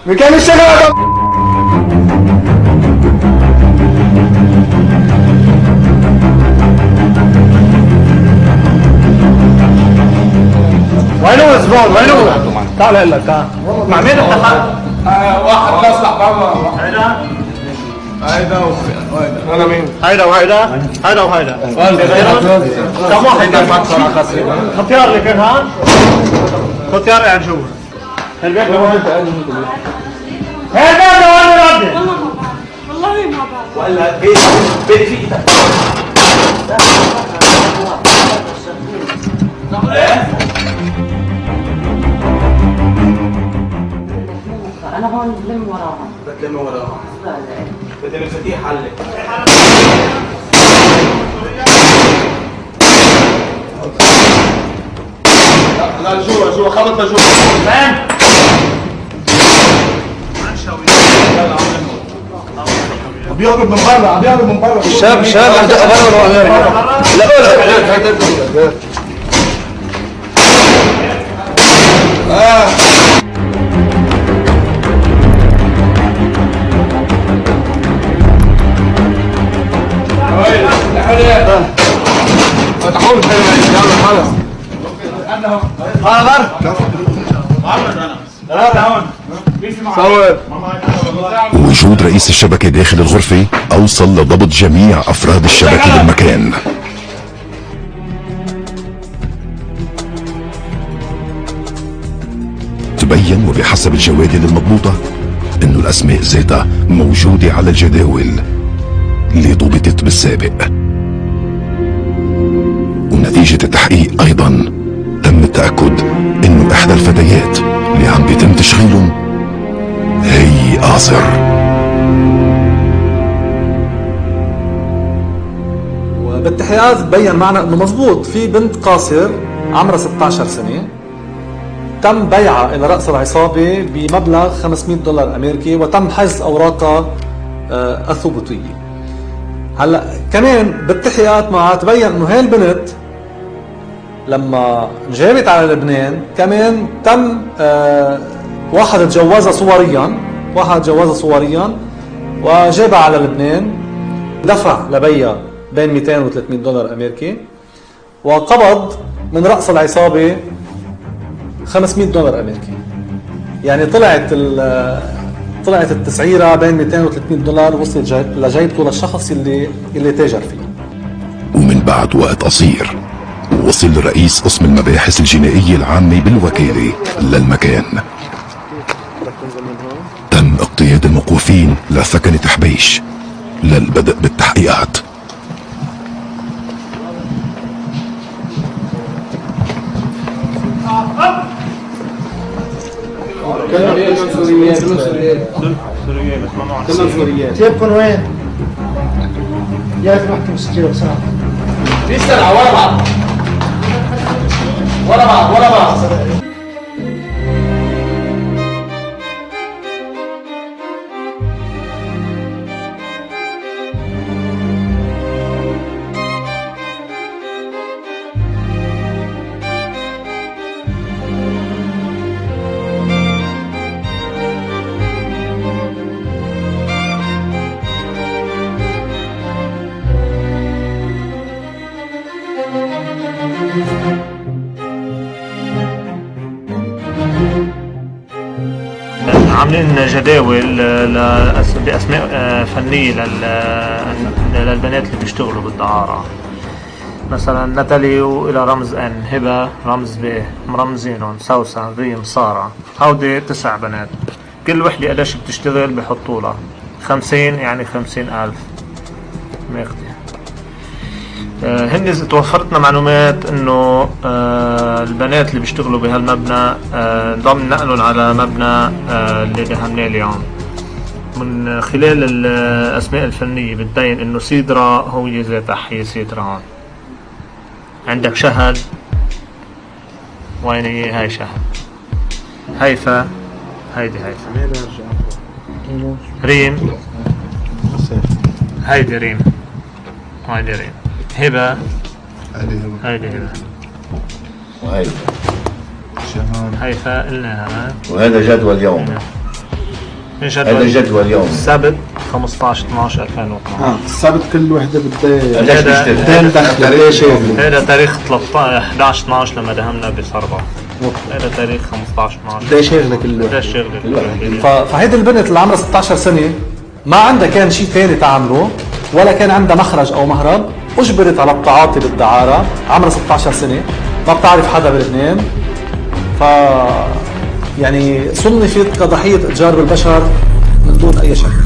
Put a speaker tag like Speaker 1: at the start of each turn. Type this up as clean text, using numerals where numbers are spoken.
Speaker 1: مكان الشغل. وينه زبون؟ وينه؟ تعال اقول لك. تعال مع مين اتفقت؟
Speaker 2: واحد بيصلح بره. هيدا وهيدا. انا مين؟
Speaker 1: هيدا وهيدا؟ هيدا وهيدا. كم واحد معك صراحة؟ ختيار اللي كان هان؟ ختيار قاعد جوا. البيت لوين؟ هيدا لوين ربي؟
Speaker 3: والله ما بعرف.
Speaker 4: ولا بيتي في ايدك.
Speaker 3: انا هون بلم وراها.
Speaker 4: بتلم وراها. بدي المفاتيح علق.
Speaker 2: لا جوا خبط لجوا.
Speaker 1: فين؟
Speaker 2: بيهرب من برا، بيهرب من برا.
Speaker 1: شاب عم تقبل ولا امريكا؟
Speaker 2: فتحوا يلا خلص.
Speaker 5: وجود رئيس الشبكة داخل الغرفة أوصل لضبط جميع أفراد الشبكة بالمكان. تبين وبحسب الجوادل المضبوطة إنه الأسماء ذاتها موجودة على الجداول اللي ضبطت بالسابق. ونتيجة التحقيق أيضا تم التأكد إنه إحدى الفتيات اللي عم بيتم تشغيلهم هي آصر.
Speaker 6: وبالتحقيقات بين معنا انه مزبوط في بنت قاصر عمرها 16 سنة تم بيعها الى رأس العصابة بمبلغ $500 امريكي وتم حجز اوراقها الثبوتية. هلا كمان بالتحقيقات معها تبين انه هاي البنت لما جابت على لبنان كمان تم واحد تجوزها صوريا وجابها على لبنان، دفع لبيها بين $200 و $300 امريكي وقبض من رأس العصابة $500 امريكي. يعني طلعت التسعيرة بين $200 و $300 وصلت لجيبته للشخص اللي تاجر فيه.
Speaker 5: ومن بعد وقت قصير وصل رئيس قسم المباحث الجنائية العامة بالوكالة للمكان. تم اقتياد الموقوفين لثكنة حبيش للبدء بالتحقيقات.
Speaker 1: كلهم سوريين. جيبكم وين؟ يا رحتوا مسجلوا بسرعة.
Speaker 2: بيسرع ورا بعض. ورا بعض.
Speaker 1: عاملين جداول بأسماء فنية للبنات اللي بيشتغلوا بالدعارة. مثلا نتالي وإلى رمز N، هبة رمز B، مرمزينهم سوسن، ريم، سارة. هودي 9 بنات، كل وحدة قداش بتشتغل بحطوا لها 50، يعني 50,000 ماخدة. هن توفرتنا معلومات انه البنات اللي بيشتغلوا بهالمبنى ضم نقلهم على مبنى اللي دهمناه اليوم. من خلال الاسماء الفنية بتبين انه سيدرا هو ذات حي سيدرا. هون عندك شهد، وين هاي شهد؟ هيفا، هيدي هيفا. ريم، هيدي ريم، وهيدي ريم. هبة، هيدي هبة،
Speaker 2: وهيدا شهان،
Speaker 1: هيفا قلناها.
Speaker 7: وهذا جدول اليوم. هذا جدول اليوم.
Speaker 1: السبت 15/12/2012.
Speaker 2: السبت كل وحده بدها
Speaker 7: قديش بيشتغل؟
Speaker 2: قديش
Speaker 1: هذا تاريخ 11/12 لما دهمنا بصربة. هذا تاريخ 15/12.
Speaker 2: قديش شغله كل وحده؟
Speaker 1: قديش شغله؟
Speaker 6: فهيدي البنت اللي عمرها 16 سنة ما عندها كان شيء ثاني تعمله ولا كان عندها مخرج او مهرب، اجبرت على التعاطي بالدعارة. عمرها 16 سنة، ما بتعرف حدا بلبنان، ف يعني صنفت كضحية اتجار بالبشر من دون اي شك.